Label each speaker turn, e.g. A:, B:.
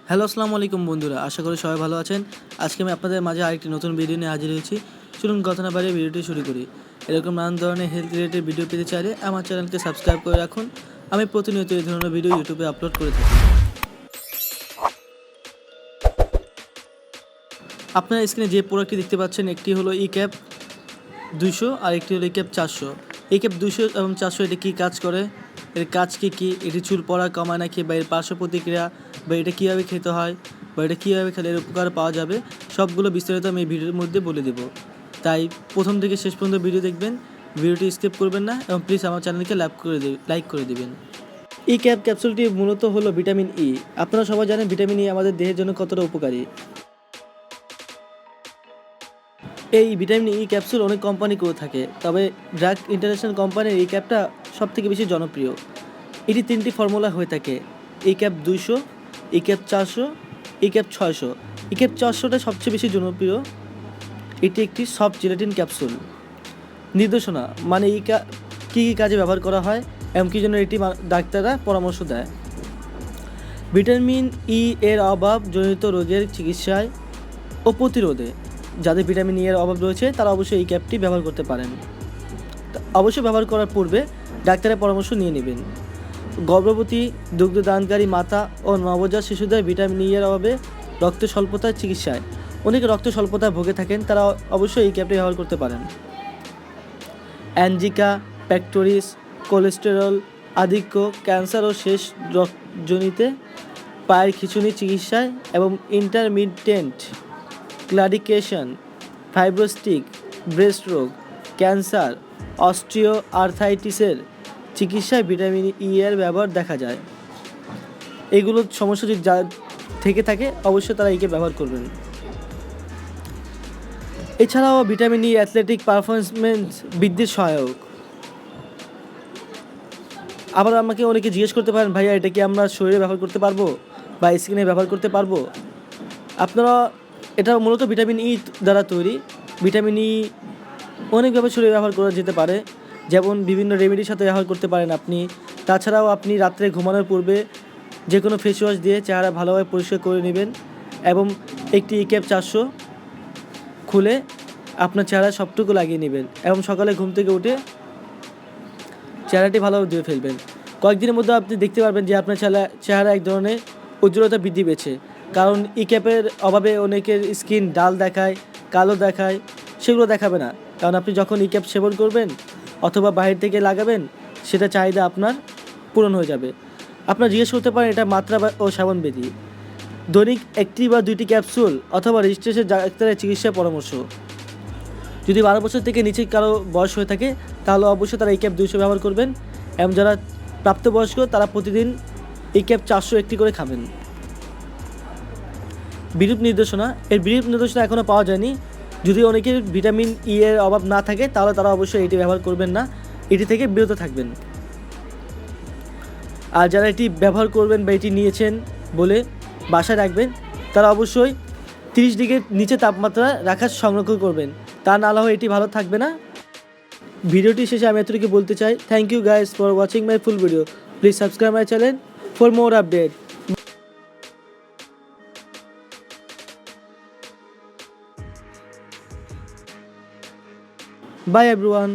A: Hello আসসালামু আলাইকুম বন্ধুরা, আশা করি সবাই ভালো আছেন। আজকে আমি আপনাদের মাঝে আরেকটি নতুন ভিডিও নিয়ে হাজির হয়েছি। চলুন কথা না বাড়িয়ে ভিডিওটি শুরু করি। এরকম নানান ধরনের হেলথ রিলেটেড ভিডিও পেতে চাইলে আমার চ্যানেলকে সাবস্ক্রাইব করে রাখুন। আমি প্রতিনিয়ত এই ধরনের ভিডিও ইউটিউবে আপলোড করে থাকি। আপনার স্ক্রিনে যে প্রোডাক্টটি দেখতে পাচ্ছেন, একটি হলো ক্যাপ 200 আর একটি হলো ক্যাপ 400। ক্যাপ 200 এবং 400 এটা কী কাজ করে, এর কাজ কী, এটি চুল পড়া কমায় নাকি, বা এর পার্শ্ব প্রতিক্রিয়া, বা এটা কীভাবে খেতে হয়, বা এটা কীভাবে খেলে এর উপকার পাওয়া যাবে, সবগুলো বিস্তারিত আমি এই ভিডিওর মধ্যে বলে দেবো। তাই প্রথম থেকে শেষ পর্যন্ত ভিডিও দেখবেন, ভিডিওটি স্কিপ করবেন না এবং প্লিজ আমার চ্যানেলকে লাইক করে দেবেন। ক্যাপ ক্যাপসুলটি মূলত হলো ভিটামিন ই। আপনারা সবাই জানেন ভিটামিন ই আমাদের দেহের জন্য কতটা উপকারী। এই ভিটামিন ই ক্যাপসুল অনেক কোম্পানি করে থাকে, তবে ড্রাগ ইন্টারন্যাশনাল কোম্পানির এই ক্যাপটা সবথেকে বেশি জনপ্রিয়। এটি 3টি ফর্মুলা হয়ে থাকে: ক্যাপ 200, ক্যাপ 400, ক্যাপ 600। ক্যাপ 400টা সবচেয়ে বেশি জনপ্রিয়। এটি একটি সফট জেলাটিন ক্যাপসুল। নির্দেশনা মানে কী কী কাজে ব্যবহার করা হয় এবং কী জন্য এটি ডাক্তাররা পরামর্শ দেয়। ভিটামিন ই এর অভাবজনিত রোগের চিকিৎসায় ও প্রতিরোধে যাদের ভিটামিন ই এর অভাব রয়েছে তারা অবশ্যই এই ক্যাপটি ব্যবহার করতে পারেন। অবশ্যই ব্যবহার করার পূর্বে ডাক্তারের পরামর্শ নিয়ে নেবেন। গর্ভবতী, দুগ্ধদানকারী মাতা ও নবজাত শিশুদের ভিটামিন ই এর অভাবে রক্ত স্বল্পতার চিকিৎসায়, অনেকে রক্ত স্বল্পতায় ভুগে থাকেন, তারা অবশ্যই এই ক্যাপটি ব্যবহার করতে পারেন। অ্যাঞ্জিকা প্যাক্টোরিস, কোলেস্টেরল আধিক্য, ক্যান্সার ও শেষ রক্তজনিতে পায়ের খিঁচুনি চিকিৎসায় এবং ইন্টারমিটেন্ট ক্লাডিকেশন, ফাইব্রোস্টিক ব্রেস্ট রোগ, ক্যান্সার, অস্টিও আর্থাইটিসের চিকিৎসায় ভিটামিন ই এর ব্যবহার দেখা যায়। এগুলো সমস্যা যদি থেকে থাকে অবশ্যই তারা একে ব্যবহার করবেন। এছাড়াও ভিটামিন ই অ্যাথলেটিক পারফরমেন্স বৃদ্ধির সহায়ক। আবার আমাকে অনেকে জিজ্ঞেস করতে পারেন, ভাইয়া এটা কি আমরা শরীরে ব্যবহার করতে পারবো বা স্কিনে ব্যবহার করতে পারবো? আপনারা, এটা মূলত ভিটামিন ই দ্বারা তৈরি। ভিটামিন ই অনেকভাবে শরীরে ব্যবহার করা যেতে পারে, যেমন বিভিন্ন রেমেডির সাথে ব্যবহার করতে পারেন আপনি। তাছাড়াও আপনি রাত্রে ঘুমানোর পূর্বে যে কোনো ফেস ওয়াশ দিয়ে চেহারা ভালোভাবে পরিষ্কার করে নেবেন এবং একটি ক্যাপ 400 খুলে আপনার চেহারা সবটুকু লাগিয়ে নেবেন এবং সকালে ঘুম থেকে উঠে চেহারাটি ভালোভাবে ধুয়ে ফেলবেন। কয়েকদিনের মধ্যে আপনি দেখতে পারবেন যে আপনার চেহারা এক ধরনের উজ্জ্বলতা বৃদ্ধি পেয়েছে। কারণ ক্যাপের অভাবে অনেকের স্কিন ডাল দেখায়, কালো দেখায়, সেগুলো দেখাবে না। কারণ আপনি যখন ক্যাপ সেবন করবেন অথবা বাইরে থেকে লাগাবেন, সেটা চাহিদা আপনার পূরণ হয়ে যাবে। আপনারা জিজ্ঞেস করতে পারেন এটা মাত্রা ও সেবনবিধি। দৈনিক 1টি বা 2টি ক্যাপসুল অথবা রেজিস্ট্রেশন ডাক্তারের চিকিৎসা পরামর্শ। যদি 12 বছর থেকে নিচে কারো বয়স হয়ে থাকে তাহলে অবশ্যই তারা ক্যাপ 200 ব্যবহার করবেন এবং যারা প্রাপ্তবয়স্ক তারা প্রতিদিন ক্যাপ 400 একটি করে খাবেন। বিরূপ নির্দেশনা এখনও পাওয়া যায়নি। যদি অনেকের ভিটামিন ই এর অভাব না থাকে তাহলে তারা অবশ্যই এটি ব্যবহার করবেন না, এটি থেকে বিরত থাকবেন। আর যারা এটি ব্যবহার করবেন বা এটি নিয়েছেন বলে বাসায় রাখবেন, তারা অবশ্যই 30 ডিগ্রির নিচে তাপমাত্রা রাখার সংরক্ষণ করবেন, তা না হলে এটি ভালো থাকবে না। ভিডিওটি শেষে আমি এতটুকু বলতে চাই, thank you guys for watching my full video. Please subscribe my channel for more update. Bye everyone.